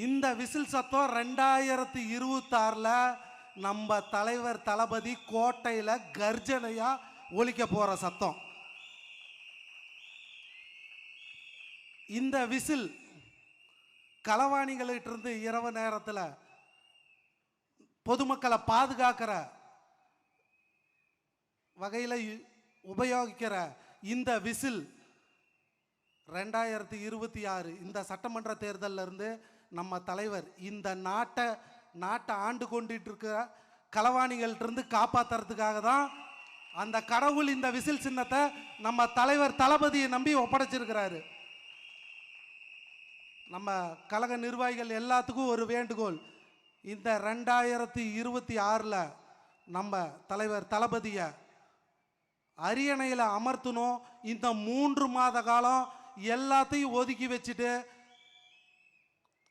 இந்த விசில் சத்தம் 2026ல நம்ம தலைவர் தளபதி கோட்டையில் கர்ஜனையா ஒலிக்க போற சத்தம். இந்த விசில் களவாணிகளிட்ட இருந்து இரவு நேரத்தில் பொதுமக்களை பாதுகாக்கிற வகையில் உபயோகிக்கிற இந்த விசில் 2026 இந்த சட்டமன்ற தேர்தலில் இருந்து நம்ம தலைவர் இந்த நாட்டை ஆண்டு கொண்டுட்டு இருக்கிற களவாணிகள்கிட்ட காப்பாற்றுறதுக்காக தான் அந்த கடவுள் இந்த விசில் சின்னத்தை நம்ம தலைவர் தளபதியை நம்பி ஒப்படைச்சிருக்கிறாரு. நம்ம கழக நிர்வாகிகள் எல்லாத்துக்கும் ஒரு வேண்டுகோள், இந்த 2026ல் நம்ம தலைவர் தளபதியை அரியணையில் அமர்த்தணும். இந்த 3 மாத காலம் எல்லாத்தையும் ஒதுக்கி வச்சுட்டு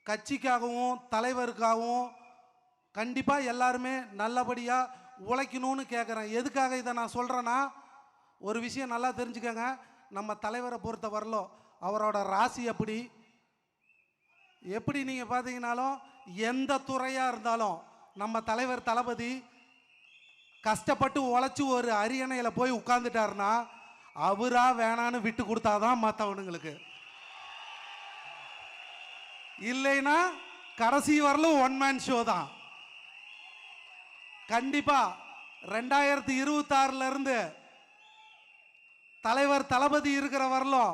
கட்சிக்காகவும் தலைவருக்காகவும் கண்டிப்பாக எல்லாருமே நல்லபடியாக உழைக்கணும்னு கேட்குறேன். எதுக்காக இதை நான் சொல்கிறேன்னா, ஒரு விஷயம் நல்லா தெரிஞ்சுக்கங்க. நம்ம தலைவரை பொறுத்த வரலும் அவரோட ராசி எப்படி நீங்கள் பார்த்தீங்கன்னாலும் எந்த துறையாக இருந்தாலும் நம்ம தலைவர் தளபதி கஷ்டப்பட்டு உழைச்சி ஒரு அரியணையில் போய் உட்கார்ந்துட்டாருன்னா அவரா வேணான்னு விட்டு கொடுத்தாதான் மற்றவனுங்களுக்கு, இல்லைன்னா கடைசி வரலும் ஒன் மேன் ஷோ தான். கண்டிப்பா 2026ல இருந்து தலைவர் தளபதி இருக்கிற வரலும்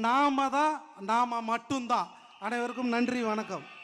நாம மட்டும்தான். அனைவருக்கும் நன்றி, வணக்கம்.